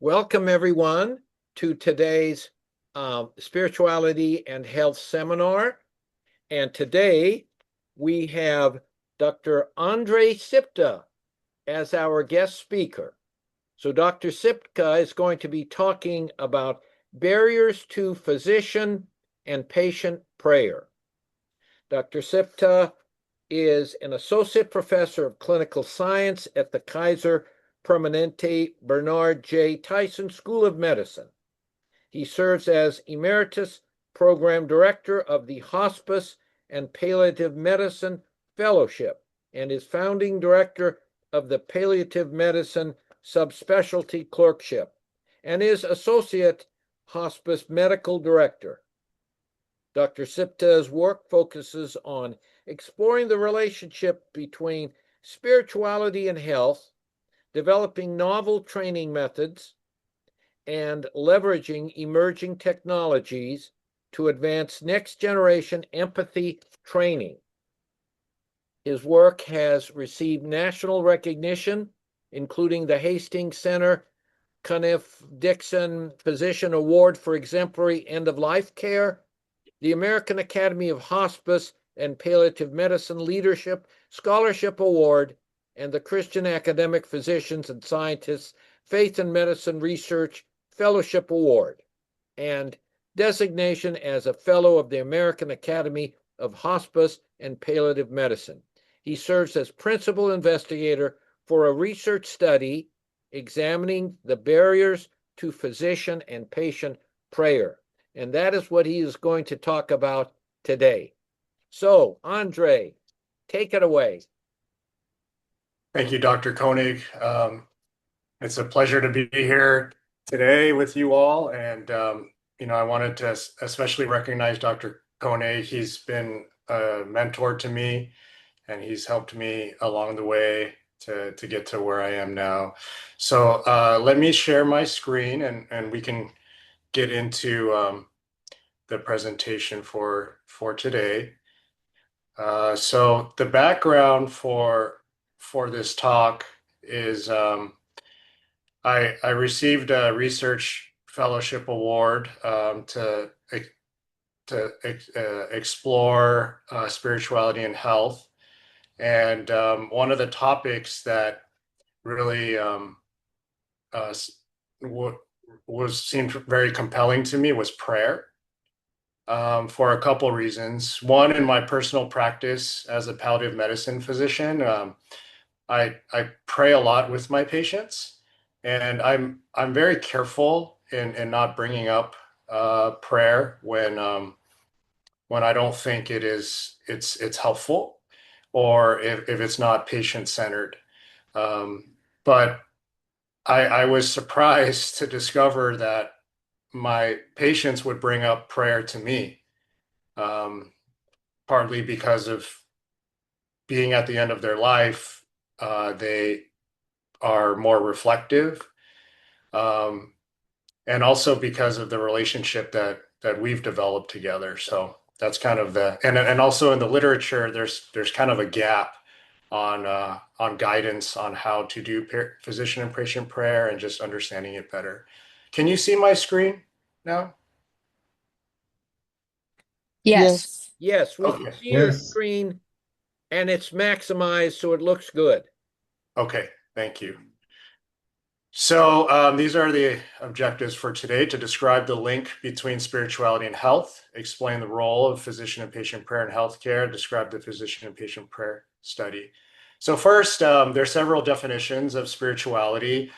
Welcome, everyone, to today's Spirituality and Health Seminar. And today we have Dr. Andrei Sipta as our guest speaker. So Dr. Sipka is going to be talking about barriers to physician and patient prayer. Dr. Sipta is an associate professor of clinical science at the Kaiser Permanente Bernard J. Tyson School of Medicine. He serves as Emeritus Program Director of the Hospice and Palliative Medicine Fellowship and is founding director of the Palliative Medicine Subspecialty Clerkship and is Associate Hospice Medical Director. Dr. Sipta's work focuses on exploring the relationship between spirituality and health, developing novel training methods, and leveraging emerging technologies to advance next-generation empathy training. His work has received national recognition, including the Hastings Center Cunniff Dixon Physician Award for Exemplary End-of-Life Care, the American Academy of Hospice and Palliative Medicine Leadership Scholarship Award, and the Christian Academic Physicians and Scientists Faith and Medicine Research Fellowship Award, and designation as a Fellow of the American Academy of Hospice and Palliative Medicine. He serves as principal investigator for a research study examining the barriers to physician and patient prayer. And that is what he is going to talk about today. So, Andre, take it away. Thank you, Dr. Koenig. It's a pleasure to be here today with you all. And, I wanted to especially recognize Dr. Koenig. He's been a mentor to me, and he's helped me along the way to get to where I am now. So let me share my screen and we can get into the presentation for today. So the background for this talk is I received a research fellowship award to explore spirituality and health. And one of the topics that really seemed very compelling to me was prayer. For a couple reasons. One, in my personal practice as a palliative medicine physician, I pray a lot with my patients, and I'm very careful in not bringing up prayer when I don't think it's helpful, or if it's not patient-centered. But I was surprised to discover that my patients would bring up prayer to me, partly because of being at the end of their life. They are more reflective, and also because of the relationship that we've developed together. So that's kind of and also in the literature, there's kind of a gap on guidance on how to do physician and patient prayer and just understanding it better. Can you see my screen now? Yes. Yes, we Okay. can see your screen, and it's maximized so it looks good. Okay, thank you. So these are the objectives for today: to describe the link between spirituality and health, explain the role of physician and patient prayer in healthcare, describe the physician and patient prayer study. So first, there are several definitions of spirituality.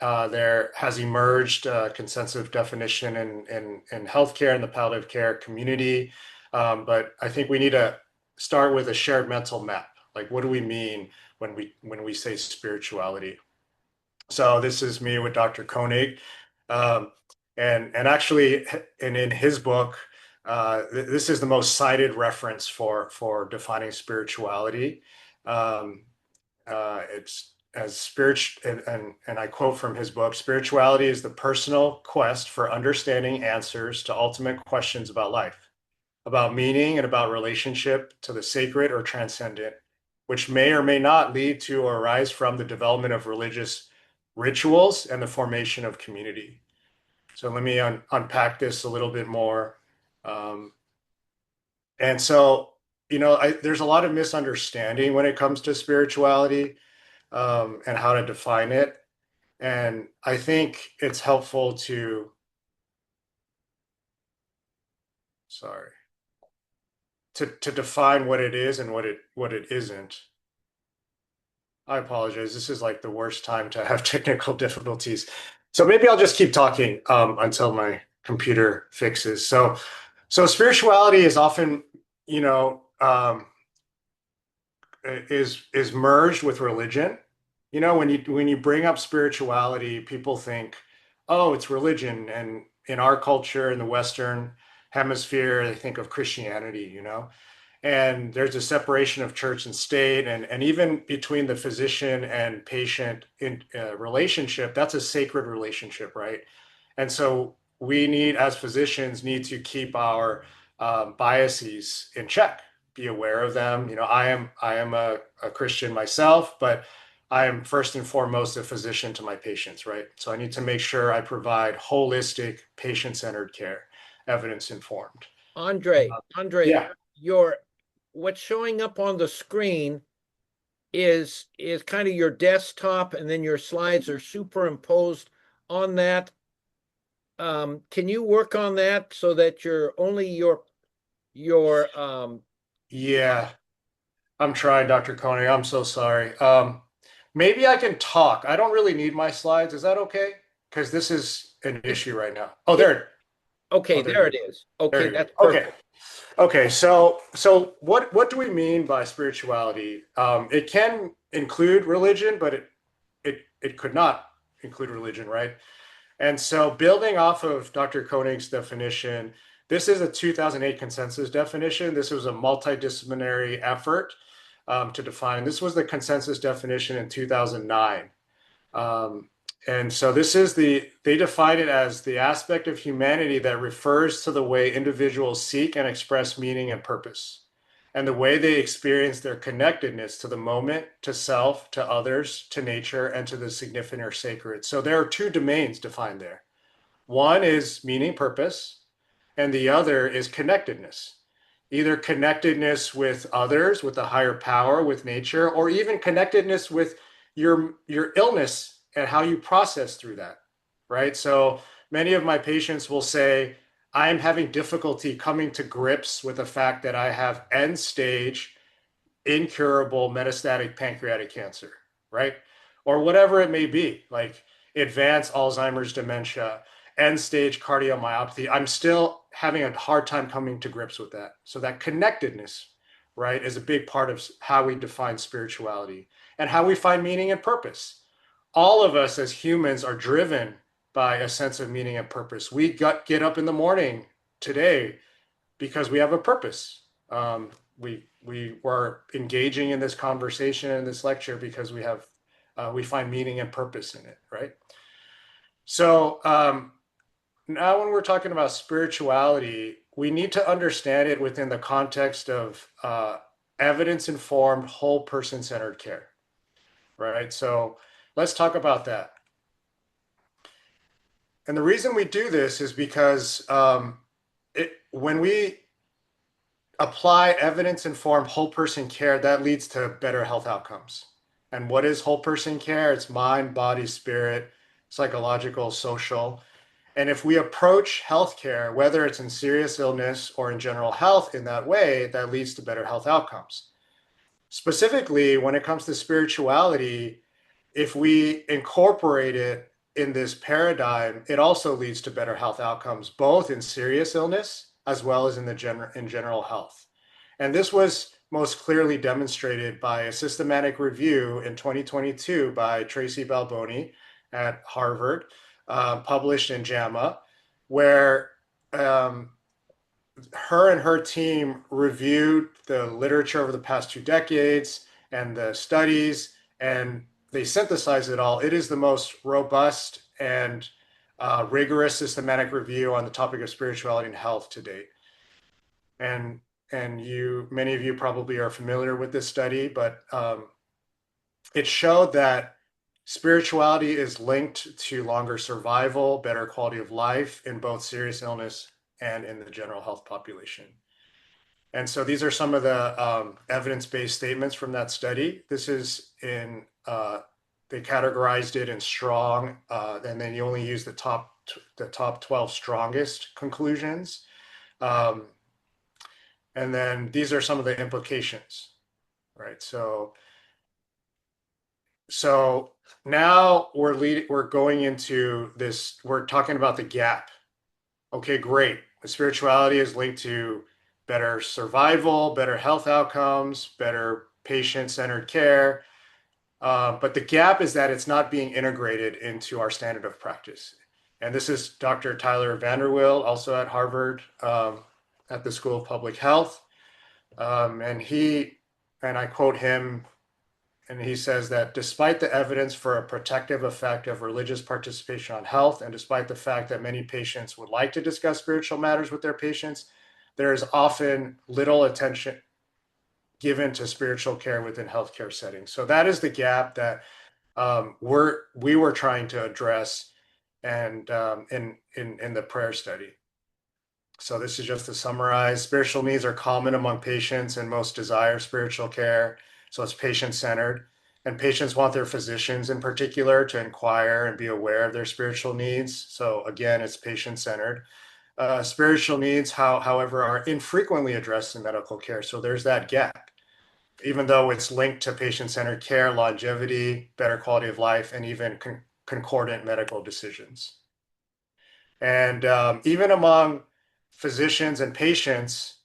There has emerged a consensus definition in healthcare and the palliative care community, but I think we need to start with a shared mental map. Like, what do we mean when we say spirituality? So this is me with Dr. Koenig, and actually, in his book, this is the most cited reference for defining spirituality. It's as spirit, and I quote from his book: "Spirituality is the personal quest for understanding answers to ultimate questions about life, about meaning, and about relationship to the sacred or transcendent, which may or may not lead to or arise from the development of religious rituals, and the formation of community. So let me unpack this a little bit more. Um, and so, there's a lot of misunderstanding when it comes to spirituality, and how to define it. And I think it's helpful sorry, to define what it is and what it isn't. I apologize. This is like the worst time to have technical difficulties. So maybe I'll just keep talking until my computer fixes. So spirituality is often, you know, is merged with religion. When you bring up spirituality, people think, oh, it's religion. And in our culture, in the Western hemisphere, they think of Christianity. And there's a separation of church and state, and even between the physician and patient relationship, that's a sacred relationship, right? And so we need, as physicians, need to keep our biases in check, be aware of them. I am a Christian myself, but I am first and foremost a physician to my patients, right? So I need to make sure I provide holistic, patient-centered care, evidence-informed. Andre, Yeah. your what's showing up on the screen is kind of your desktop, and then your slides are superimposed on that. Can you work on that so that your Yeah, I'm trying, Dr. Koenig. I'm so sorry. Maybe I can talk. I don't really need my slides. Is that okay? Because this is an it, issue right now. Oh, it there. okay, Oh, there there you it go. is. There Okay, you go. that's Okay. perfect. Okay. So what do we mean by spirituality? It can include religion, but it could not include religion, right? And so, building off of Dr. Koenig's definition, this is a 2008 consensus definition. This was a multidisciplinary effort to define. This was the consensus definition in 2009. Um, and so, they define it as the aspect of humanity that refers to the way individuals seek and express meaning and purpose, and the way they experience their connectedness to the moment, to self, to others, to nature, and to the significant or sacred. So there are two domains defined there. One is meaning, purpose, and the other is connectedness. Either connectedness with others, with a higher power, with nature, or even connectedness with your illness and how you process through that, right? So many of my patients will say, I'm having difficulty coming to grips with the fact that I have end stage, incurable metastatic pancreatic cancer, right? Or whatever it may be, like advanced Alzheimer's dementia, end stage cardiomyopathy. I'm still having a hard time coming to grips with that. So that connectedness, right, is a big part of how we define spirituality and how we find meaning and purpose. All of us as humans are driven by a sense of meaning and purpose. We get up in the morning today because we have a purpose. We were engaging in this conversation in this lecture because we find meaning and purpose in it, right? So now when we're talking about spirituality, we need to understand it within the context of evidence-informed, whole person-centered care, right? So let's talk about that. And the reason we do this is because when we apply evidence-informed whole person care, that leads to better health outcomes. And what is whole person care? It's mind, body, spirit, psychological, social. And if we approach healthcare, whether it's in serious illness or in general health in that way, that leads to better health outcomes. Specifically, when it comes to spirituality, if we incorporate it in this paradigm, it also leads to better health outcomes, both in serious illness as well as in general health. And this was most clearly demonstrated by a systematic review in 2022 by Tracy Balboni at Harvard, published in JAMA, where her and her team reviewed the literature over the past 2 decades and the studies, and they synthesized it all. It is the most robust and rigorous systematic review on the topic of spirituality and health to date. And many of you probably are familiar with this study, but it showed that spirituality is linked to longer survival, better quality of life in both serious illness and in the general health population. And so these are some of the evidence-based statements from that study. This is they categorized it in strong, and then you only use the top 12 strongest conclusions. And then these are some of the implications, right? So now we're going into this, we're talking about the gap. Okay, great. The spirituality is linked to better survival, better health outcomes, better patient-centered care. But the gap is that it's not being integrated into our standard of practice. And this is Dr. Tyler Vanderwill, also at Harvard, at the School of Public Health. And I quote him, and he says that despite the evidence for a protective effect of religious participation on health, and despite the fact that many patients would like to discuss spiritual matters with their patients, there is often little attention given to spiritual care within healthcare settings. So that is the gap that we were trying to address, and in the prayer study. So this is just to summarize. Spiritual needs are common among patients and most desire spiritual care. So it's patient-centered, and patients want their physicians in particular to inquire and be aware of their spiritual needs. So again, it's patient-centered. Spiritual needs, however, are infrequently addressed in medical care. So there's that gap, even though it's linked to patient-centered care, longevity, better quality of life, and even concordant medical decisions. And even among physicians and patients,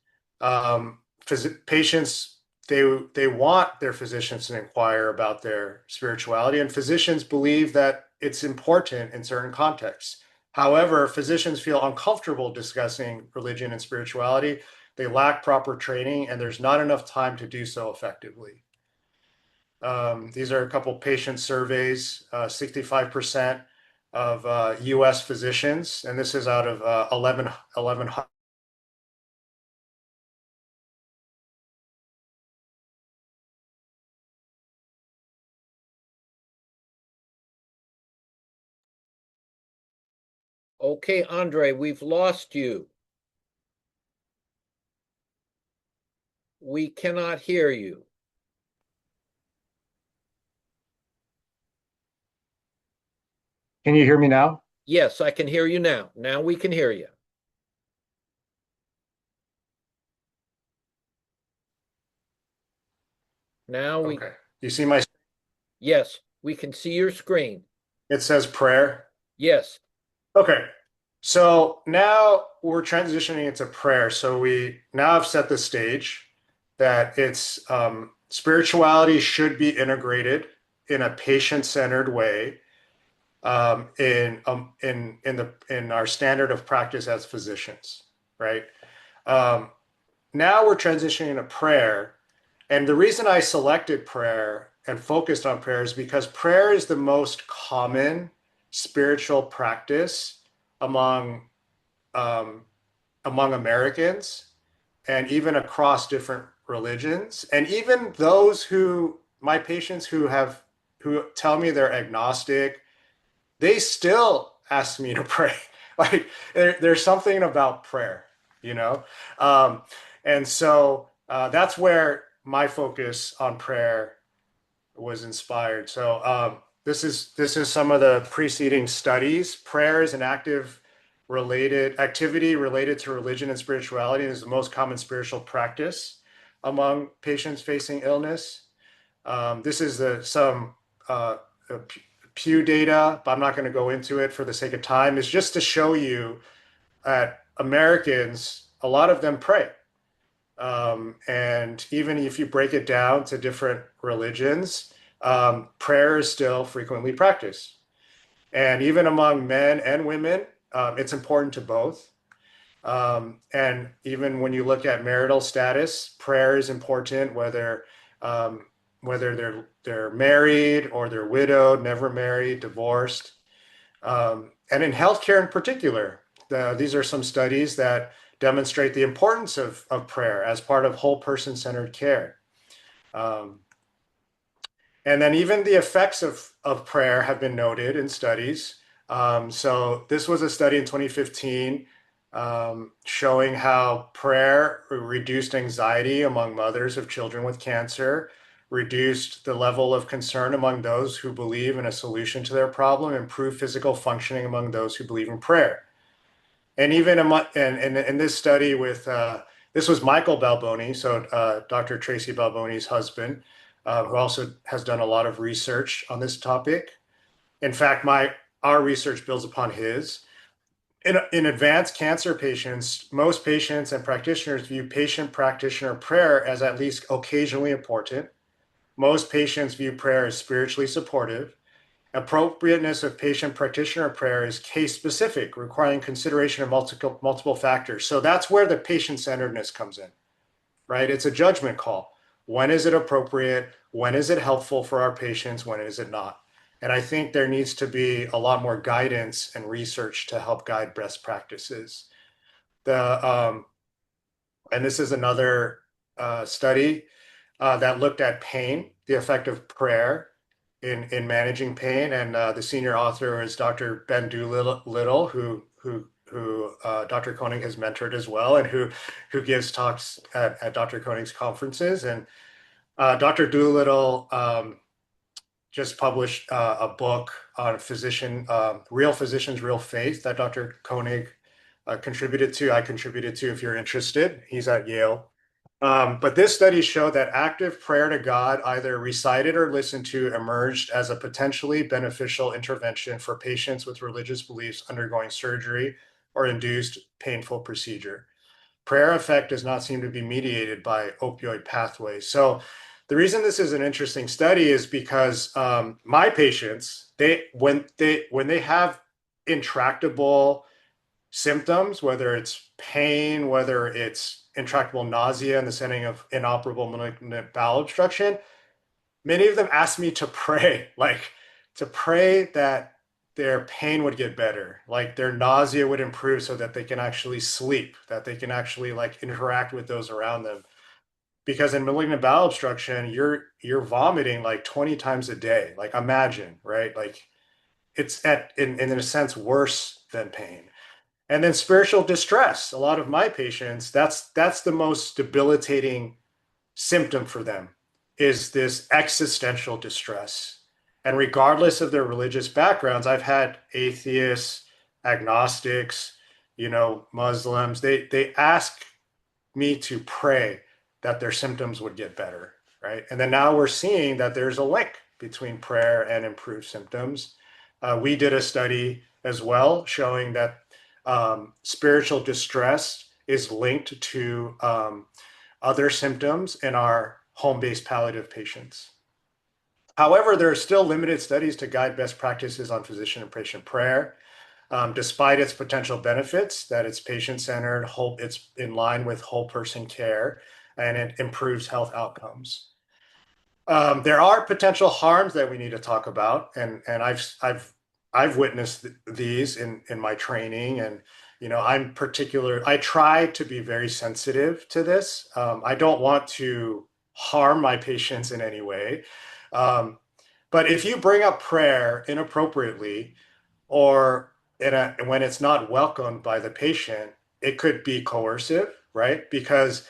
patients, they want their physicians to inquire about their spirituality, and physicians believe that it's important in certain contexts. However, physicians feel uncomfortable discussing religion and spirituality. They lack proper training, and there's not enough time to do so effectively. These are a couple patient surveys. 65% of US physicians, and this is out of 1100. Okay, Andre, we've lost you. We cannot hear you. Can you hear me now? Yes, I can hear you now. Now we can hear you. Now we, Okay. You see my, yes, we can see your screen. it says prayer. Yes. Okay. So now we're transitioning into prayer. So we now have set the stage that it's spirituality should be integrated in a patient-centered way in our standard of practice as physicians, right? Now we're transitioning to prayer, and the reason I selected prayer and focused on prayer is because prayer is the most common spiritual practice among among Americans, and even across different religions, and even those who my patients who tell me they're agnostic, they still ask me to pray. Like there's something about prayer, you know? Um, and so that's where my focus on prayer was inspired. So this is some of the preceding studies. Prayer is an activity related to religion and spirituality, and is the most common spiritual practice among patients facing illness. This is some Pew data, but I'm not going to go into it for the sake of time. It's just to show you that Americans, a lot of them pray. And even if you break it down to different religions, prayer is still frequently practiced. And even among men and women, it's important to both. And even when you look at marital status, prayer is important, whether they're married or they're widowed, never married, divorced. And in healthcare in particular, these are some studies that demonstrate the importance of prayer as part of whole person-centered care. And And then even the effects of prayer have been noted in studies. So this was a study in 2015 showing how prayer reduced anxiety among mothers of children with cancer, reduced the level of concern among those who believe in a solution to their problem, improved physical functioning among those who believe in prayer. And even in this study with this was Michael Balboni, so Dr. Tracy Balboni's husband, who also has done a lot of research on this topic. In fact, our research builds upon his. In advanced cancer patients, most patients and practitioners view patient-practitioner prayer as at least occasionally important. Most patients view prayer as spiritually supportive. Appropriateness of patient-practitioner prayer is case-specific, requiring consideration of multiple factors. So that's where the patient-centeredness comes in, right? It's a judgment call. When is it appropriate? When is it helpful for our patients? When is it not? And I think there needs to be a lot more guidance and research to help guide best practices. And this is another study that looked at pain, the effect of prayer in managing pain. And the senior author is Dr. Ben Doolittle, who Dr. Koenig has mentored as well, and who gives talks at Dr. Koenig's conferences. And Dr. Doolittle just published a book on Real Physicians, Real Faith, that Dr. Koenig contributed to. I contributed to if you're interested. He's at Yale. But this study showed that active prayer to God, either recited or listened to, emerged as a potentially beneficial intervention for patients with religious beliefs undergoing surgery or induced painful procedure. Prayer effect does not seem to be mediated by opioid pathways. So the reason this is an interesting study is because my patients, when they have intractable symptoms, whether it's pain, whether it's intractable nausea in the setting of inoperable malignant bowel obstruction, many of them ask me to pray, like to pray that their pain would get better, like their nausea would improve so that they can actually sleep, that they can actually like interact with those around them. Because in malignant bowel obstruction, you're vomiting like 20 times a day. Like imagine, right? Like it's in a sense worse than pain. And then spiritual distress. A lot of my patients, that's the most debilitating symptom for them is this existential distress. And regardless of their religious backgrounds, I've had atheists, agnostics, Muslims, they ask me to pray that their symptoms would get better, right? And then now we're seeing that there's a link between prayer and improved symptoms. We did a study as well showing that spiritual distress is linked to other symptoms in our home-based palliative patients. However, there are still limited studies to guide best practices on physician and patient prayer. Despite its potential benefits, that it's patient-centered, it's in line with whole person care, and it improves health outcomes. There are potential harms that we need to talk about, and I've witnessed these in my training, and I try to be very sensitive to this. I don't want to harm my patients in any way. But if you bring up prayer inappropriately or when it's not welcomed by the patient, it could be coercive, right? Because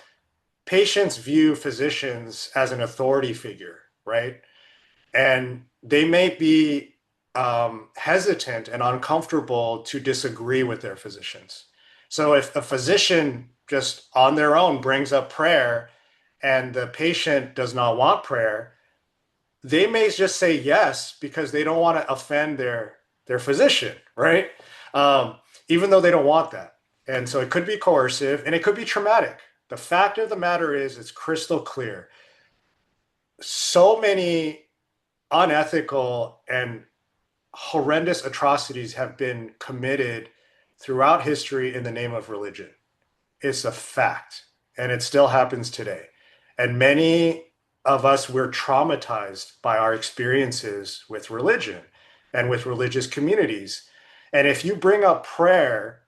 patients view physicians as an authority figure, right? And they may be hesitant and uncomfortable to disagree with their physicians. So if a physician just on their own brings up prayer and the patient does not want prayer, they may just say yes because they don't want to offend their physician, right? Even though they don't want that. And so it could be coercive and it could be traumatic. The fact of the matter is, it's crystal clear. So many unethical and horrendous atrocities have been committed throughout history in the name of religion. It's a fact, and it still happens today. And many of us, we're traumatized by our experiences with religion and with religious communities. And if you bring up prayer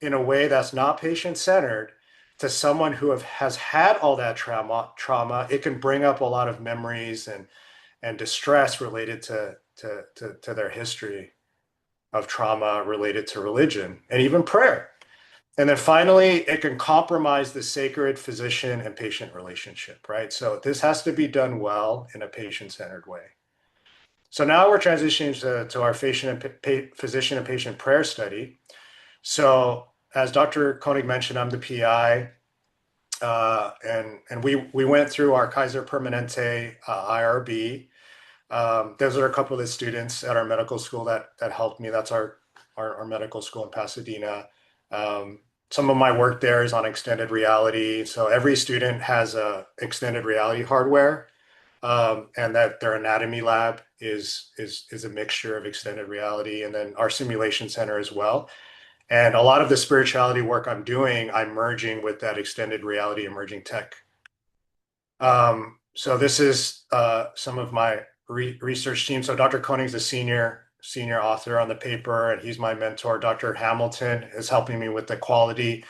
in a way that's not patient-centered to someone who has had all that trauma, it can bring up a lot of memories and distress related to their history of trauma related to religion and even prayer. And then finally, it can compromise the sacred physician and patient relationship, right? So this has to be done well in a patient-centered way. So now we're transitioning to our physician and patient prayer study. So as Dr. Koenig mentioned, I'm the PI, and we went through our Kaiser Permanente IRB. Those are a couple of the students at our medical school that helped me. That's our medical school in Pasadena. Some of my work there is on extended reality. So every student has a extended reality hardware, and that their anatomy lab is a mixture of extended reality, and then our simulation center as well. And a lot of the spirituality work I'm doing, I'm merging with that extended reality emerging tech. So this is some of my research team. So Dr. Koenig's a senior author on the paper, and he's my mentor. Dr. Hamilton is helping me with the quality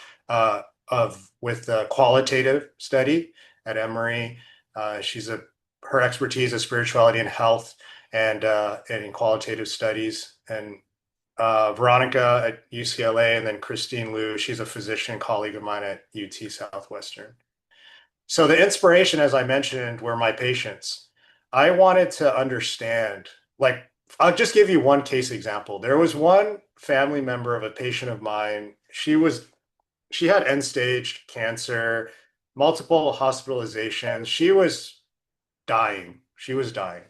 with the qualitative study at Emory. Her expertise is spirituality and health, and in qualitative studies. And Veronica at UCLA, and then Christine Liu, she's a physician colleague of mine at UT Southwestern. So the inspiration, as I mentioned, were my patients. I wanted to understand, like, I'll just give you one case example. There was one family member of a patient of mine. She had end-stage cancer, multiple hospitalizations. She was dying. She was dying.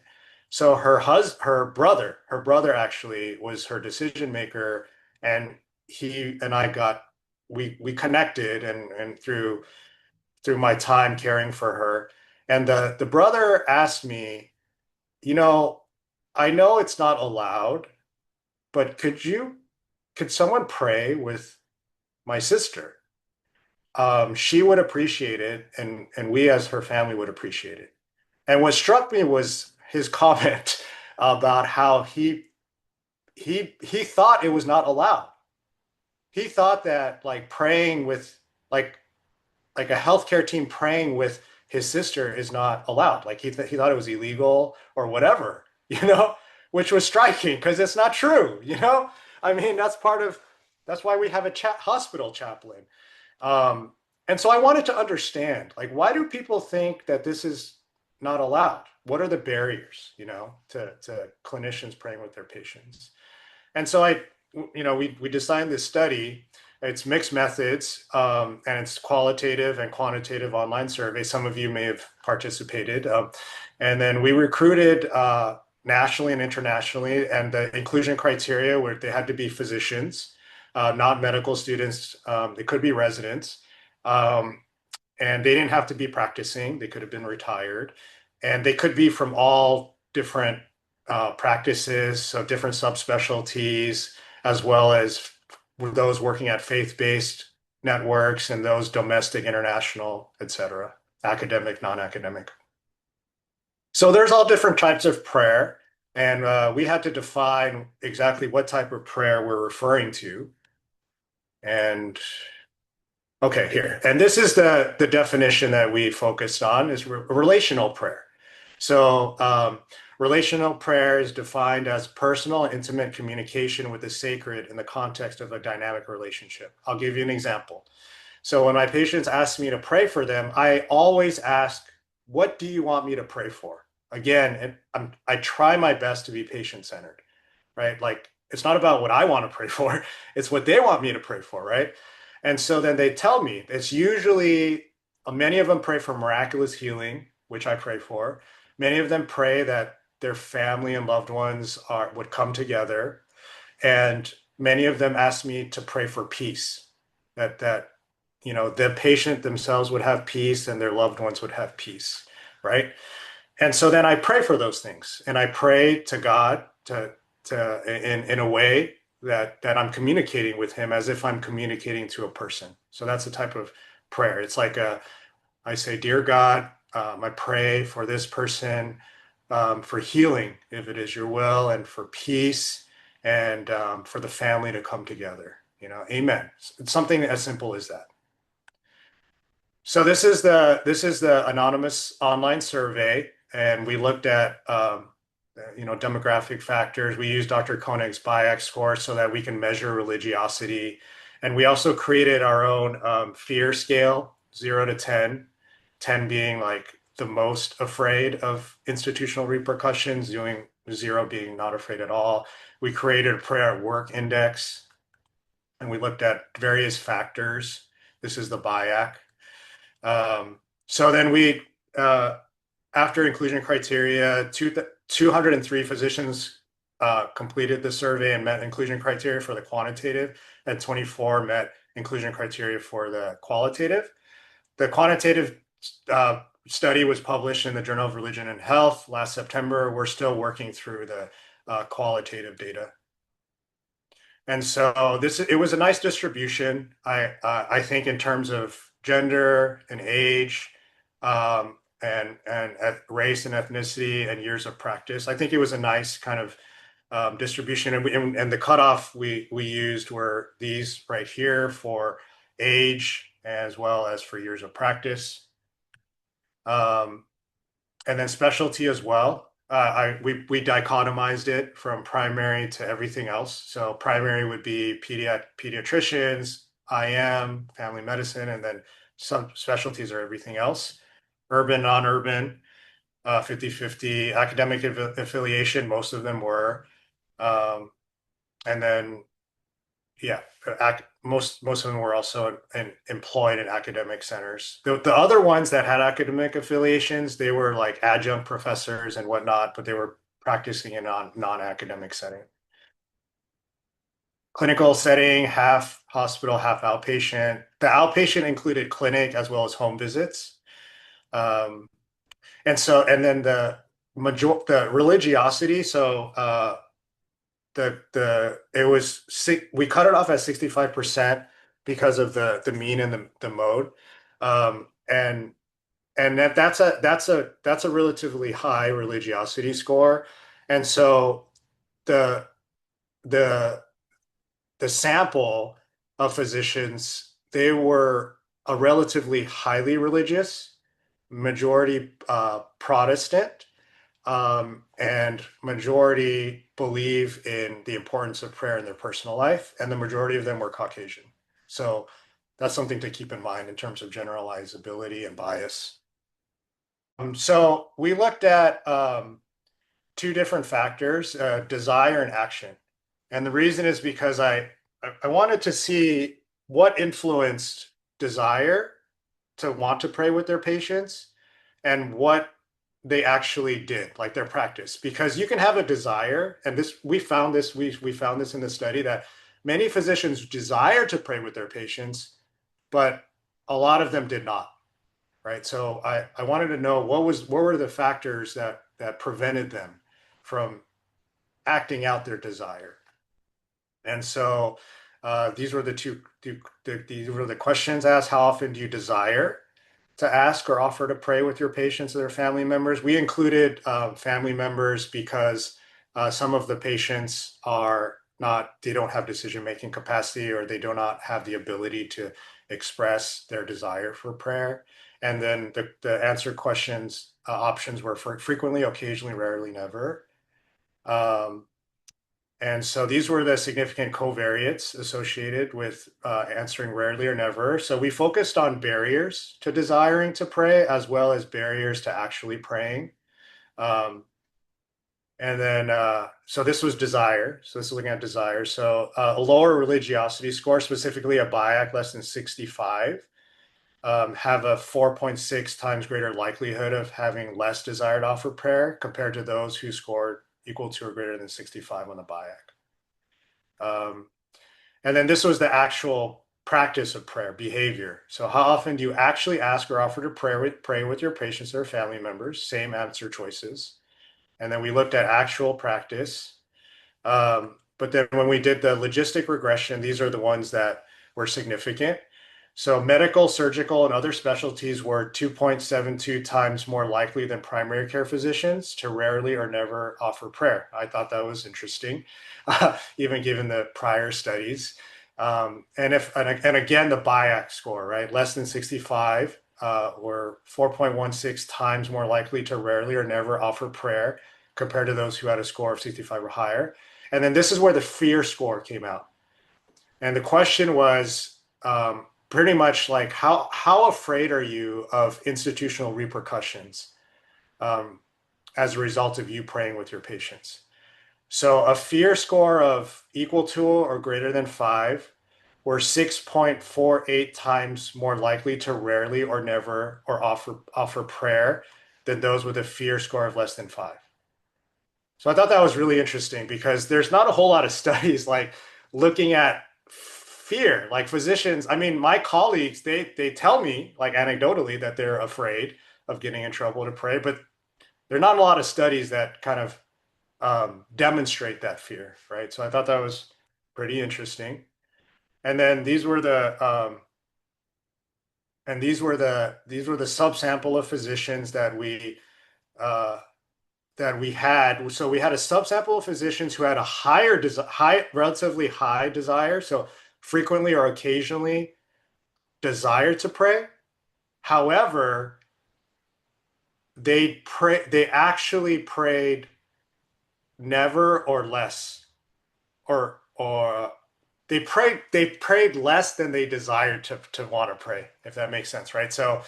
So her brother actually was her decision maker, and he and I we connected, and through my time caring for her. And the brother asked me, I know it's not allowed, but could someone pray with my sister? She would appreciate it, and we as her family would appreciate it. And what struck me was his comment about how he thought it was not allowed. He thought that like praying with like a healthcare team praying with his sister is not allowed. Like he thought it was illegal or whatever, which was striking because it's not true. I mean, that's why we have a hospital chaplain. Um, and so I wanted to understand, like, why do people think that this is not allowed? What are the barriers, to clinicians praying with their patients? And so we designed this study. It's mixed methods, and it's qualitative and quantitative online survey. Some of you may have participated. And then we recruited nationally and internationally, and the inclusion criteria where they had to be physicians, not medical students. They could be residents. And they didn't have to be practicing. They could have been retired. And they could be from all different practices, so different subspecialties, as well as those working at faith-based networks and those domestic, international, et cetera, academic, non-academic. So there's all different types of prayer, and we had to define exactly what type of prayer we're referring to. And okay, here. And this is the definition that we focused on is relational prayer. So relational prayer is defined as personal and intimate communication with the sacred in the context of a dynamic relationship. I'll give you an example. So when my patients ask me to pray for them, I always ask, what do you want me to pray for? Again, I try my best to be patient-centered, right? Like, it's not about what I want to pray for, it's what they want me to pray for, right? And so then they tell me, it's usually, many of them pray for miraculous healing, which I pray for. Many of them pray that their family and loved ones would come together. And many of them ask me to pray for peace, that the patient themselves would have peace and their loved ones would have peace, right? And so then I pray for those things, and I pray to God in a way that I'm communicating with him as if I'm communicating to a person. So that's the type of prayer. It's like I say, dear God, I pray for this person, for healing, if it is your will, and for peace, and for the family to come together. Amen. It's something as simple as that. So this is the anonymous online survey, and we looked at demographic factors. We used Dr. Koenig's BIAC score so that we can measure religiosity. And we also created our own fear scale, 0 to 10, 10 being like the most afraid of institutional repercussions, doing 0 being not afraid at all. We created a prayer at work index, and we looked at various factors. This is the BIAC. So then uh, after inclusion criteria, 203 physicians completed the survey and met inclusion criteria for the quantitative, and 24 met inclusion criteria for the qualitative. The quantitative study was published in the Journal of Religion and Health last September. We're still working through the qualitative data. And so it was a nice distribution. I think in terms of gender and age, and race and ethnicity and years of practice. I think it was a nice kind of distribution. And the cutoff we used were these right here for age as well as for years of practice. And then specialty as well. We dichotomized it from primary to everything else. So primary would be pediatricians, IM, family medicine, and then some specialties are everything else. Urban, non-urban, 50-50. Academic affiliation, most of them were. And then, yeah, most of them were also employed in academic centers. The other ones that had academic affiliations, they were like adjunct professors and whatnot, but they were practicing in non-academic setting. Clinical setting, half hospital, half outpatient. The outpatient included clinic as well as home visits. And then the religiosity. So we cut it off at 65% because of the mean and the mode, and that's a relatively high religiosity score, and so the the the sample of physicians, they were a relatively highly religious, majority Protestant, and majority believe in the importance of prayer in their personal life, and the majority of them were Caucasian. So that's something to keep in mind in terms of generalizability and bias. So we looked at two different factors, desire and action. And the reason is because I wanted to see what influenced desire to want to pray with their patients and what they actually did, like their practice. Because you can have a desire, and we found this in the study that many physicians desire to pray with their patients, but a lot of them did not, right? So I wanted to know what were the factors that prevented them from acting out their desire. And so these were these were the questions asked. How often do you desire to ask or offer to pray with your patients or their family members? We included family members because some of the patients they don't have decision-making capacity, or they do not have the ability to express their desire for prayer. And then the answer questions options were for frequently, occasionally, rarely, never. And so these were the significant covariates associated with answering rarely or never. So we focused on barriers to desiring to pray as well as barriers to actually praying. And then, so this was desire. So this is looking at desire. So a lower religiosity score, specifically a BIAC less than 65, have a 4.6 times greater likelihood of having less desire to offer prayer compared to those who scored equal to or greater than 65 on the BIAC. And then this was the actual practice of prayer, behavior. So how often do you actually ask or offer to pray with your patients or family members? Same answer choices. And then we looked at actual practice. But then when we did the logistic regression, these are the ones that were significant. So medical, surgical, and other specialties were 2.72 times more likely than primary care physicians to rarely or never offer prayer. I thought that was interesting, even given the prior studies. And again, the BIAC score, right? Less than 65 were 4.16 times more likely to rarely or never offer prayer compared to those who had a score of 65 or higher. And then this is where the fear score came out. And the question was pretty much like, how afraid are you of institutional repercussions as a result of you praying with your patients? So a fear score of equal to or greater than 5 were 6.48 times more likely to rarely or never or offer prayer than those with a fear score of less than 5. So I thought that was really interesting because there's not a whole lot of studies like looking at fear. Like physicians, I mean, my colleagues, they tell me like anecdotally that they're afraid of getting in trouble to pray, but there are not a lot of studies that kind of demonstrate that fear, right? So I thought that was pretty interesting. And then these were the subsample of physicians uh, that we had. So we had a subsample of physicians who had a relatively high desire, so frequently or occasionally desire to pray. However, they actually prayed never or less, or they prayed less than they desired to want to pray, if that makes sense, right? So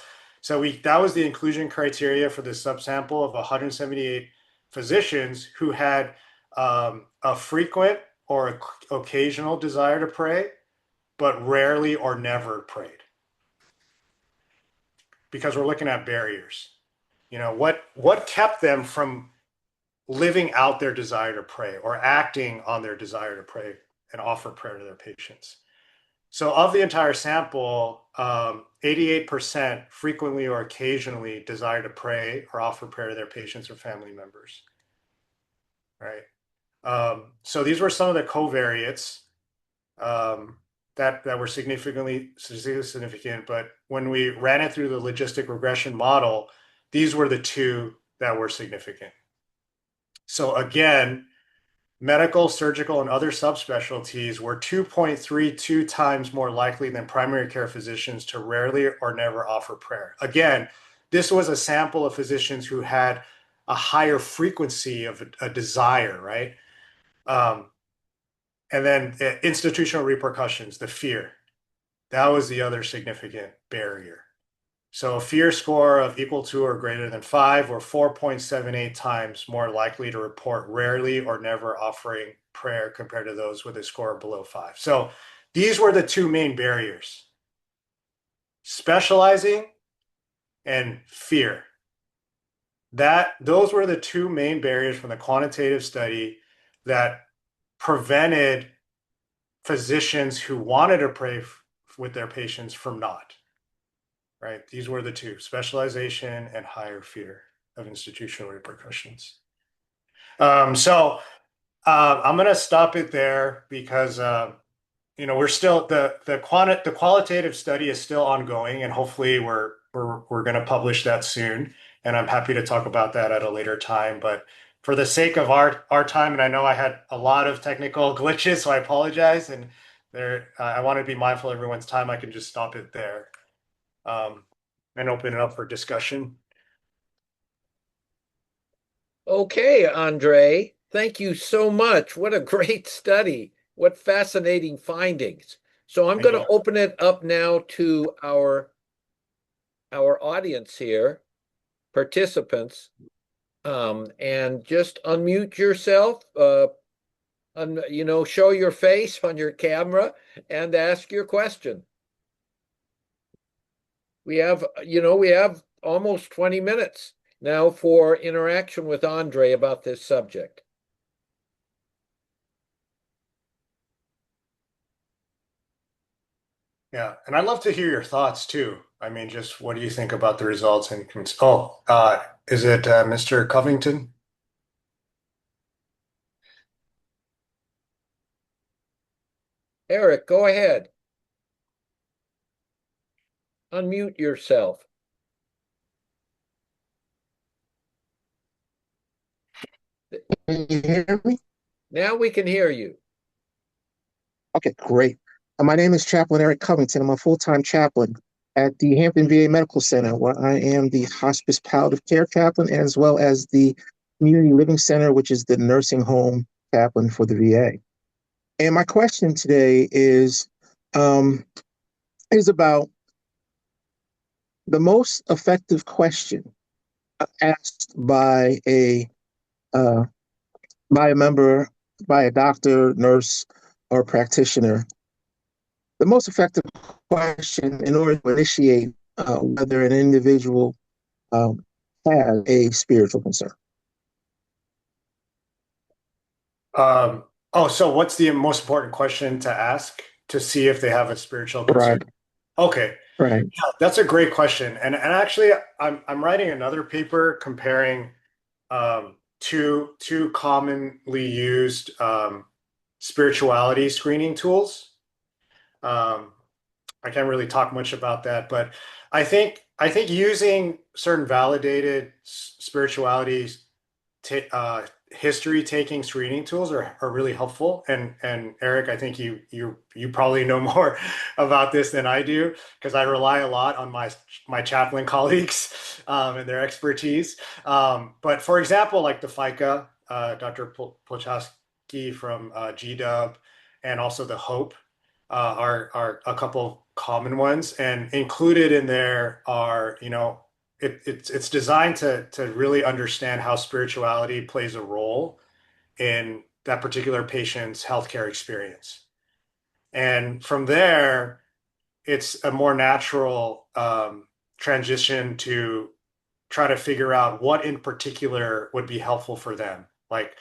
that was the inclusion criteria for the subsample of 178 physicians who had a frequent or occasional desire to pray, but rarely or never prayed. Because we're looking at barriers. What kept them from living out their desire to pray or acting on their desire to pray and offer prayer to their patients. So of the entire sample, 88% frequently or occasionally desire to pray or offer prayer to their patients or family members, right? So these were some of the covariates that were significantly significant, but when we ran it through the logistic regression model, these were the two that were significant. So again, medical, surgical, and other subspecialties were 2.32 times more likely than primary care physicians to rarely or never offer prayer. Again, this was a sample of physicians who had a higher frequency of a desire, right? And then institutional repercussions, the fear. That was the other significant barrier. So a fear score of equal to or greater than 5 or 4.78 times more likely to report rarely or never offering prayer compared to those with a score below 5. So these were the two main barriers: specializing and fear. Those were the two main barriers from the quantitative study that prevented physicians who wanted to pray with their patients from not. Right? These were the two: specialization and higher fear of institutional repercussions. So I'm going to stop it there because we're still the qualitative study is still ongoing, and hopefully we're going to publish that soon. And I'm happy to talk about that at a later time. But for the sake of our time, and I know I had a lot of technical glitches, so I apologize. And I want to be mindful of everyone's time. I can just stop it there. And open it up for discussion. Okay, Andre, thank you so much. What a great study. What fascinating findings. So I'm Thank going you. to open it up now to our audience here, participants, and just unmute yourself, show your face on your camera and ask your question. We have almost 20 minutes now for interaction with Andre about this subject. Yeah, and I'd love to hear your thoughts too. I mean, just what do you think about the results? And is it Mr. Covington? Eric, go ahead. Unmute yourself. Can you hear me? Now we can hear you. Okay, great. My name is Chaplain Eric Covington. I'm a full-time chaplain at the Hampton VA Medical Center, where I am the hospice palliative care chaplain, as well as the community living center, which is the nursing home chaplain for the VA. And my question today is about the most effective question asked uh, by a member, by a doctor, nurse, or practitioner. The most effective question in order to initiate whether an individual um, has a spiritual concern. So what's the most important question to ask to see if they have a spiritual concern? Right, Okay, right, yeah, that's a great question. And actually, I'm writing another paper comparing two commonly used spirituality screening tools. Um, I can't really talk much about that, but I think using certain validated spirituality ta history taking screening tools are really helpful. And Eric, I think you probably know more about this than I do because I rely a lot on my chaplain colleagues and their expertise. But for example, like the FICA, Dr. Polchowski from GW, and also the HOPE are a couple common ones, and included in there are, it's designed to really understand how spirituality plays a role in that particular patient's healthcare experience. And from there, it's a more natural transition to try to figure out what in particular would be helpful for them. Like,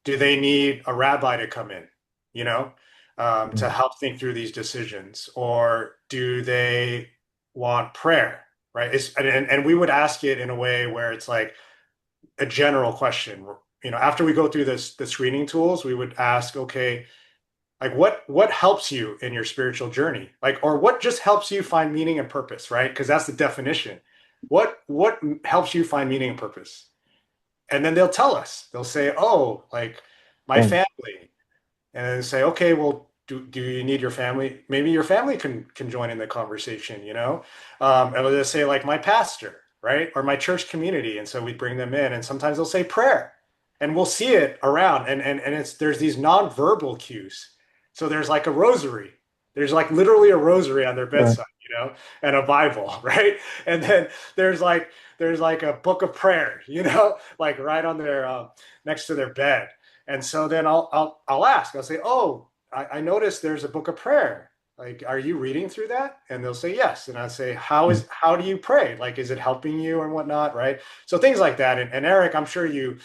do they need a rabbi to come in, you know, to help think through these decisions? Or do they want prayer, right? And we would ask it in a way where it's like a general question. After we go through the screening tools, we would ask, okay, like what helps you in your spiritual journey? Like, or what just helps you find meaning and purpose, right? Because that's the definition. What helps you find meaning and purpose? And then they'll tell us. They'll say, "Oh, like my right, family," and then say, "Okay, well, do you need your family? Maybe your family can join in the conversation, you know?" And they'll just say, like my pastor, right, or my church community, and so we bring them in, and sometimes they'll say prayer, and we'll see it around, and there's these nonverbal cues. So there's like a rosary. There's like literally a rosary on their right, bedside, and a Bible, right? And then there's like there's like a book of prayer, like right on their next to their bed. And so then I'll ask. I'll say, "Oh, I noticed there's a book of prayer. Like, are you reading through that?" And they'll say yes. And I say, how do you pray? Like, is it helping you and whatnot, right? So things like that. And Eric, I'm sure you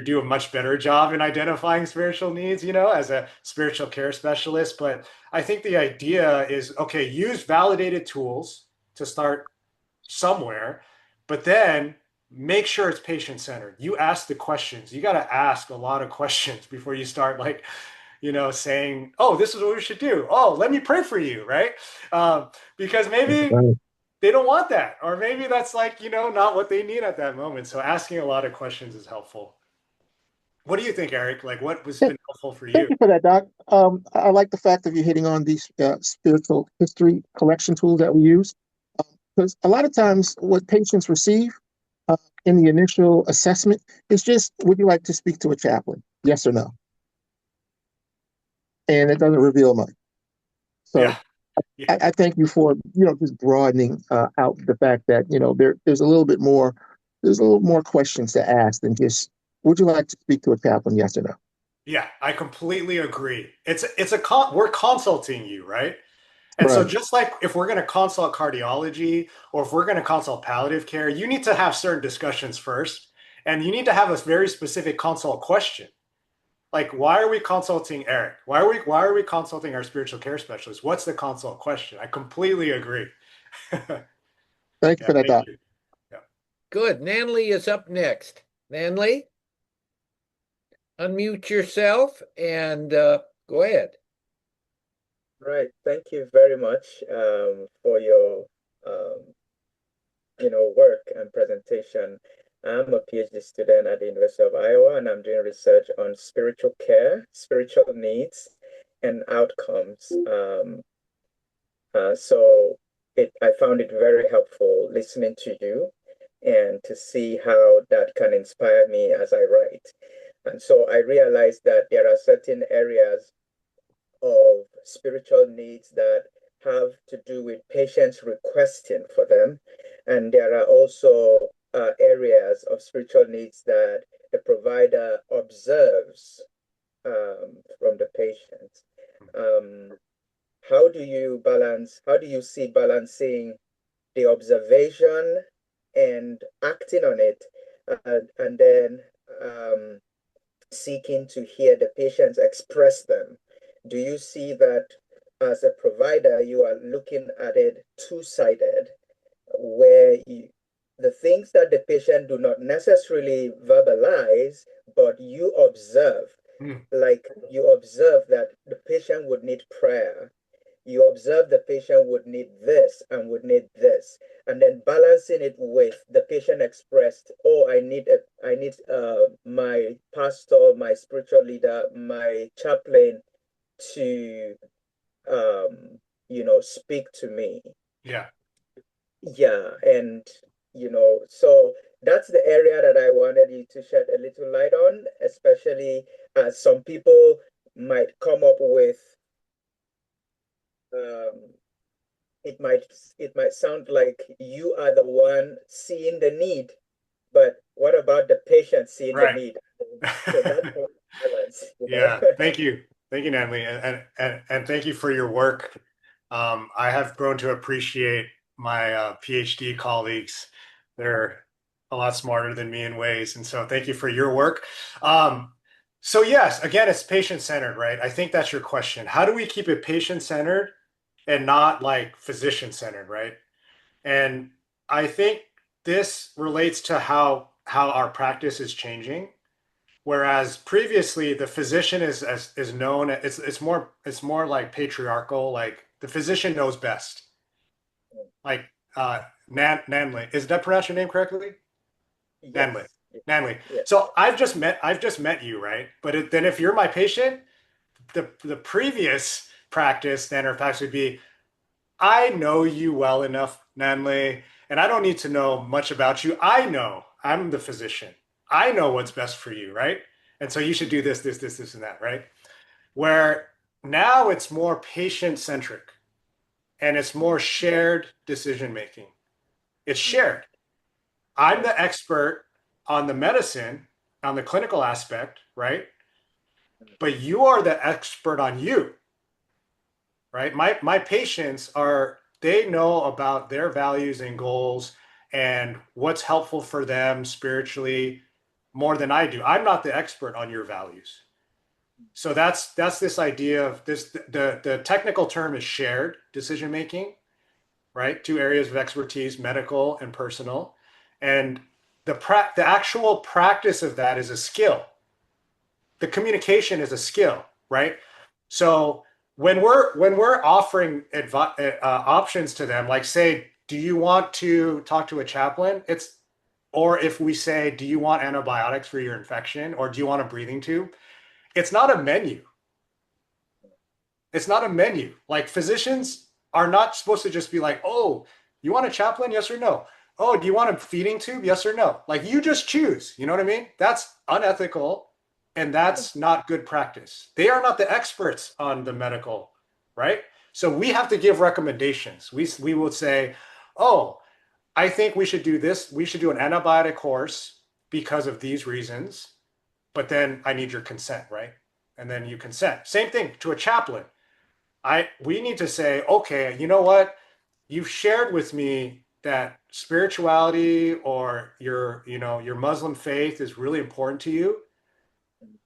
do a much better job in identifying spiritual needs, as a spiritual care specialist. But I think the idea is, okay, use validated tools to start somewhere, but then make sure it's patient centered. You ask the questions. You got to ask a lot of questions before you start, like, saying, "Oh, this is what we should do. Oh, let me pray for you," right? Because maybe right. they don't want that, or maybe that's like, not what they need at that moment. So asking a lot of questions is helpful. What do you think, Eric? Like, what has Yeah, been helpful for thank you? you for that, Doc. I like the fact that you're hitting on these spiritual history collection tools that we use, because a lot of times what patients receive uh, in the initial assessment is just, "Would you like to speak to a chaplain? Yes or no?" And it doesn't reveal much. Yeah, So yeah, I thank you for just broadening out the fact that there's a little bit more, there's a little more questions to ask than just, "Would you like to speak to a chaplain? Yes or no?" yeah. I completely agree. We're consulting you, right? And so Right. just like if we're going to consult cardiology or if we're going to consult palliative care, you need to have certain discussions first, and you need to have a very specific consult question. Like, why are we consulting Eric? Why are we consulting our spiritual care specialist? What's the consult question? I completely agree. Thank you Yeah, for that, thank Doc. you. Yeah. Good. Nanley is up next. Nanley, unmute yourself and go ahead. Right. Thank you very much for your work and presentation. I'm a PhD student at the University of Iowa, and I'm doing research on spiritual care, spiritual needs, and outcomes. So I found it very helpful listening to you and to see how that can inspire me as I write. And so I realized that there are certain areas of spiritual needs that have to do with patients requesting for them. And there are also areas of spiritual needs that the provider observes from the patient. Um, how do you see balancing the observation and acting on it, and then seeking to hear the patients express them? Do you see that as a provider, you are looking at it two-sided, where the things that the patient do not necessarily verbalize, but you observe, Mm. like you observe that the patient would need prayer, you observe the patient would need this and would need this, and then balancing it with the patient expressed, oh, I need my pastor, my spiritual leader, my chaplain to speak to me. Yeah. Yeah, and so that's the area that I wanted you to shed a little light on, especially as some people might come up with um, it might it might sound like you are the one seeing the need, but what about the patient seeing the Right. need? So that's the balance, Yeah, thank you. Thank you, Natalie. And thank you for your work. I have grown to appreciate my PhD colleagues. They're a lot smarter than me in ways. And so thank you for your work. So yes, again, it's patient-centered, right? I think that's your question. How do we keep it patient-centered and not like physician-centered, right? And I think this relates to how our practice is changing. Whereas previously the physician is known, it's more like patriarchal, like the physician knows best. Like Nanley. Is that pronounce your name correctly? Nanley. Yes, Nanley. yes, So I've just met you, right? But then if you're my patient, the previous practice, standard practice would be, I know you well enough, Nanley, and I don't need to know much about you. I know I'm the physician. I know what's best for you, right? And so you should do this, and that, right? Where now it's more patient centric and it's more shared decision making. It's shared. I'm the expert on the medicine, on the clinical aspect, right? But you are the expert on you, right? My patients are, they know about their values and goals and what's helpful for them spiritually more than I do. I'm not the expert on your values. So that's this idea of this, the technical term is shared decision making, right? Two areas of expertise, medical and personal. And the actual practice of that is a skill. The communication is a skill, right? So when we're offering options to them, like say, do you want to talk to a chaplain? Or if we say, do you want antibiotics for your infection, or do you want a breathing tube? It's not a menu. It's not a menu. Like physicians are not supposed to just be like, oh, you want a chaplain? Yes or no? Oh, do you want a feeding tube? Yes or no? Like you just choose. You know what I mean? That's unethical and that's not good practice. They are not the experts on the medical, right? So we have to give recommendations. We will say, oh, I think we should do this. We should do an antibiotic course because of these reasons, but then I need your consent, right? And then you consent. Same thing to a chaplain. We need to say, okay, you know what? You've shared with me that spirituality or your Muslim faith is really important to you.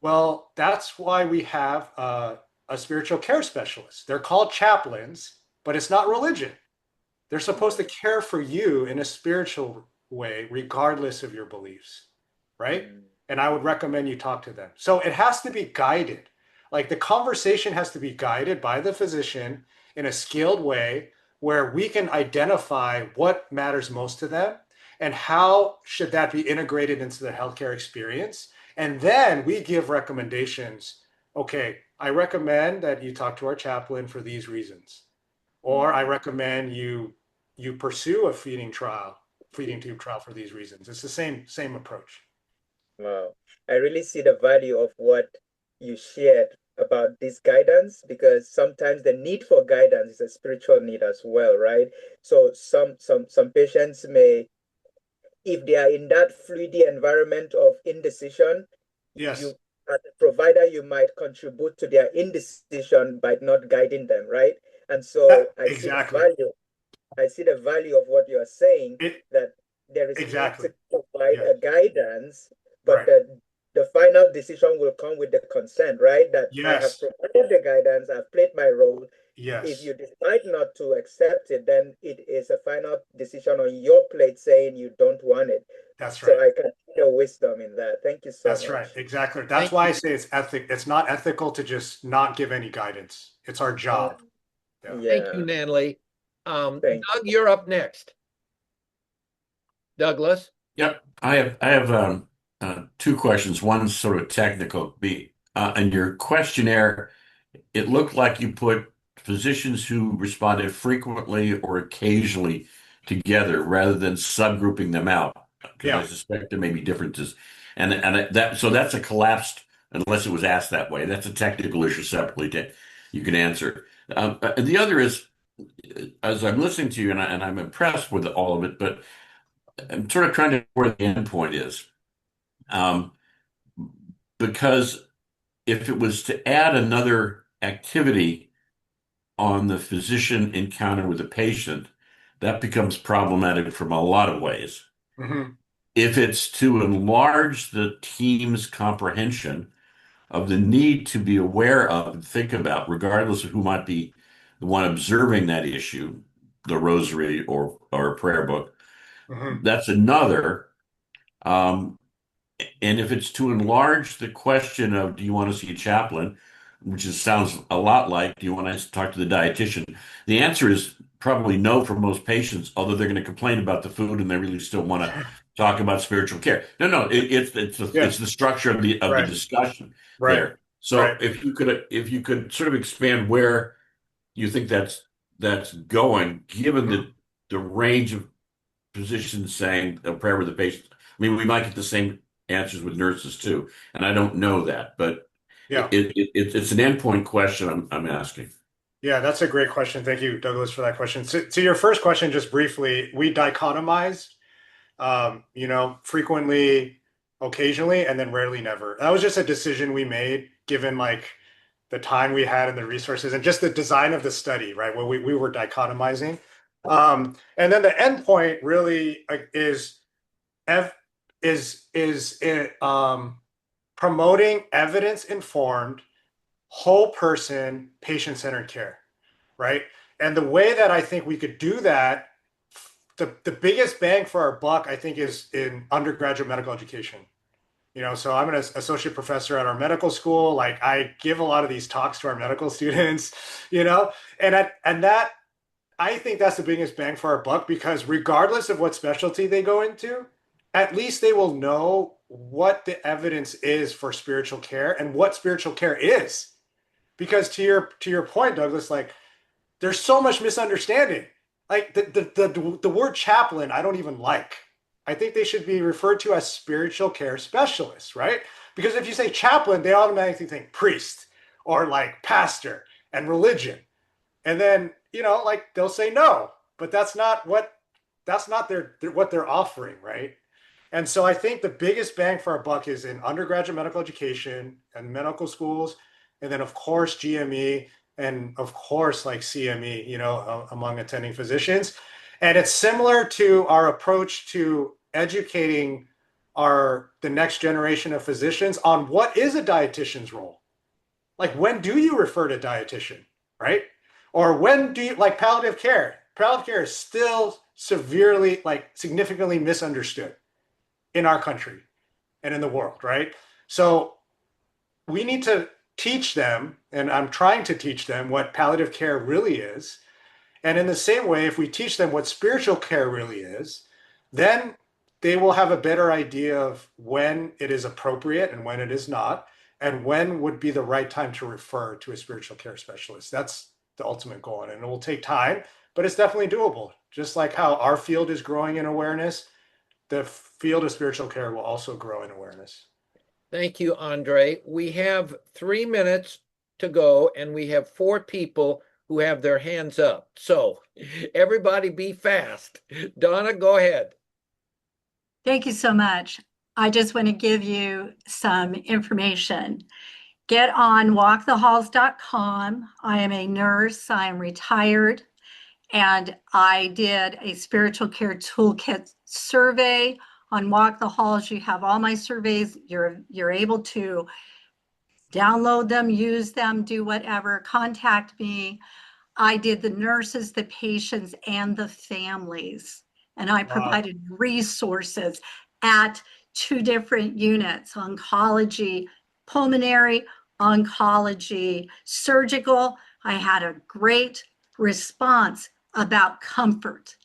Well, that's why we have a spiritual care specialist. They're called chaplains, but it's not religion. They're supposed to care for you in a spiritual way, regardless of your beliefs, right? And I would recommend you talk to them. So it has to be guided. Like the conversation has to be guided by the physician in a skilled way where we can identify what matters most to them and how should that be integrated into the healthcare experience. And then we give recommendations. Okay, I recommend that you talk to our chaplain for these reasons. Or I recommend you you pursue a feeding tube trial for these reasons. It's the same approach. Wow. I really see the value of what you shared about this guidance, because sometimes the need for guidance is a spiritual need as well, right? So some patients may, if they are in that fluid environment of indecision, Yes, you, as a provider, you might contribute to their indecision by not guiding them, right? And so exactly. I see the value of what you are saying, It that there is need exactly. to provide Yes. a guidance, but Right. the final decision will come with the consent, right? That I have Yes. provided the guidance, I've played my role. If Yes. you decide not to accept it, then it is a final decision on your plate saying you don't want it. That's So right. I can see the wisdom in that. Thank you so That's right. much. Exactly. That's Thank why I you. say it's not ethical to just not give any guidance. It's our job. Yeah. Thank you, Yeah, Natalie. thank Doug, you're up next. Douglas. Yep, I have two questions. One's sort of technical. In your questionnaire, it looked like you put physicians who responded frequently or occasionally together rather than subgrouping them out, because I Yeah. suspect there may be differences. And that so that's a collapsed, unless it was asked that way. That's a technical issue separately that you can answer. And the other is, as I'm listening to you, and I'm impressed with all of it, but I'm sort of trying to where the end point is. Um, because if it was to add another activity on the physician encounter with the patient, that becomes problematic from a lot of ways. Hmm. If it's to enlarge the team's comprehension of the need to be aware of and think about, regardless of who might be the one observing that issue, the rosary or a prayer book, Hmm. that's another. Um, And if it's to enlarge the question of do you want to see a chaplain, sounds a lot like do you want to talk to the dietitian? The answer is probably no for most patients, although they're going to complain about the food and they really still want to talk about spiritual care. No, it's Yes. the structure of the Right. discussion Right. there. So Right. if you could sort of expand where you think that's going, given Mhm. the range of physicians saying a prayer with the patient. I mean, we might get the same answers with nurses too, and I don't know that, but Yeah. it's an endpoint question I'm asking. Yeah, that's a great question. Thank you, Douglas, for that question. So, to your first question, just briefly, we dichotomize, frequently, occasionally, and then rarely never. That was just a decision we made given like the time we had and the resources and just the design of the study, right? Where we were dichotomizing. And then the endpoint really is ev is it, promoting evidence-informed, whole person, patient-centered care, right? And the way that I think we could do that, the biggest bang for our buck, I think, is in undergraduate medical education. So I'm an associate professor at our medical school. Like I give a lot of these talks to our medical students, and that I think that's the biggest bang for our buck because regardless of what specialty they go into, at least they will know what the evidence is for spiritual care and what spiritual care is. Because to your point, Douglas, like there's so much misunderstanding. Like the word chaplain, I don't even like. I think they should be referred to as spiritual care specialists, right? Because if you say chaplain, they automatically think priest or like pastor and religion. And then, like they'll say no, but that's not what they're offering, right? And so I think the biggest bang for our buck is in undergraduate medical education and medical schools, and then of course GME, and of course like CME, among attending physicians. And it's similar to our approach to educating the next generation of physicians on what is a dietitian's role. Like when do you refer to dietitian, right? Or when do you like palliative care? Palliative care is still severely, like significantly misunderstood in our country and in the world, right? So we need to teach them, and I'm trying to teach them what palliative care really is. And in the same way, if we teach them what spiritual care really is, then they will have a better idea of when it is appropriate and when it is not, and when would be the right time to refer to a spiritual care specialist. the ultimate goal. And it will take time, but it's definitely doable. Just like how our field is growing in awareness, the field of spiritual care will also grow in awareness. Thank you, Andre. We have 3 minutes to go, and we have 4 people who have their hands up. So everybody be fast. Donna, go ahead. Thank you so much. I just want to give you some information. Get on walkthehalls.com. I am a nurse. I am retired. And I did a spiritual care toolkit survey on Walk the Halls. You have all my surveys. You're able to download them, use them, do whatever. Contact me. I did the nurses, the patients, and the families. And I provided resources at 2 different units: oncology, pulmonary, oncology, surgical. I had a great response about comfort.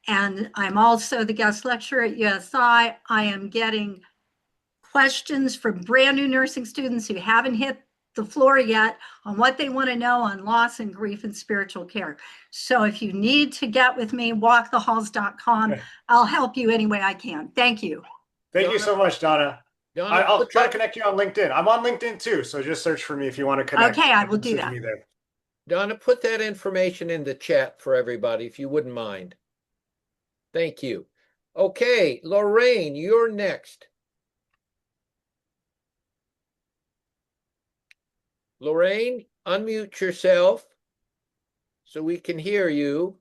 And I'm also the guest lecturer at USI. I am getting questions from brand new nursing students who haven't hit the floor yet on what they want to know on loss and grief and spiritual care. So if you need to get with me, walkthehalls.com. I'll help you any way I can. Thank you. Thank you so much, Donna. Donna, I'll try to connect you on LinkedIn. I'm on LinkedIn too, so just search for me if you want to connect. Okay, I will do Message that. me there. Donna, put that information in the chat for everybody, if you wouldn't mind. Thank you. Okay, Lorraine, you're next. Lorraine, unmute yourself so we can hear you.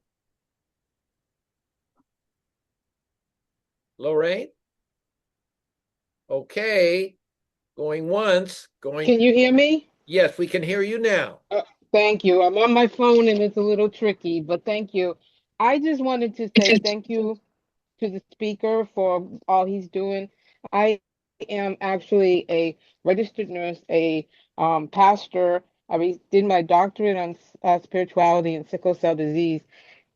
Lorraine? Okay, going once, going. Can you hear me? Yes, we can hear you now. Thank you. I'm on my phone and it's a little tricky, but thank you. I just wanted to say thank you to the speaker for all he's doing. I am actually a registered nurse, a pastor. Did my doctorate on spirituality and sickle cell disease,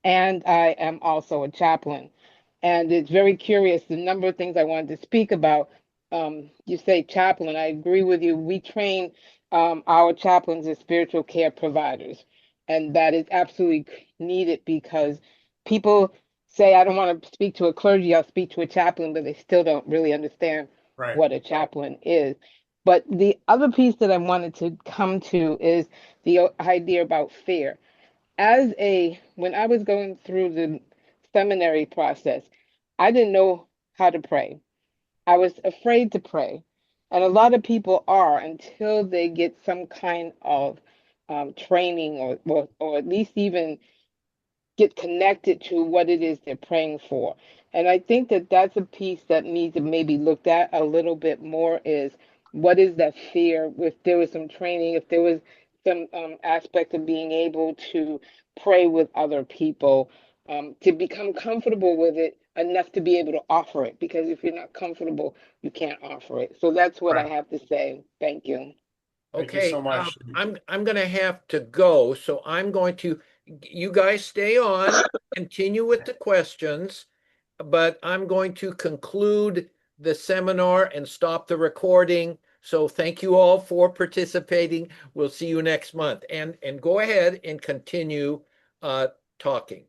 and I am also a chaplain. And it's very curious the number of things I wanted to speak about. You say chaplain, I agree with you. We train our chaplains as spiritual care providers, and that is absolutely needed because people say, I don't want to speak to a clergy, I'll speak to a chaplain, but they still don't really understand what a chaplain is. But the other piece that I wanted to come to is the idea about fear. When I was going through the seminary process, I didn't know how to pray. I was afraid to pray. And a lot of people are until they get some kind of training or at least even get connected to what it is they're praying for. And I think that that's a piece that needs to maybe looked at a little bit more is what is that fear? If there was some training, if there was some aspect of being able to pray with other people, to become comfortable with it enough to be able to offer it. Because if you're not comfortable, you can't offer it. So that's what I have to say. Thank you. Thank you Okay, so much. I'm going to have to go, so I'm going to, you guys stay on, continue with the questions, but I'm going to conclude the seminar and stop the recording. So thank you all for participating. We'll see you next month. And go ahead and continue talking.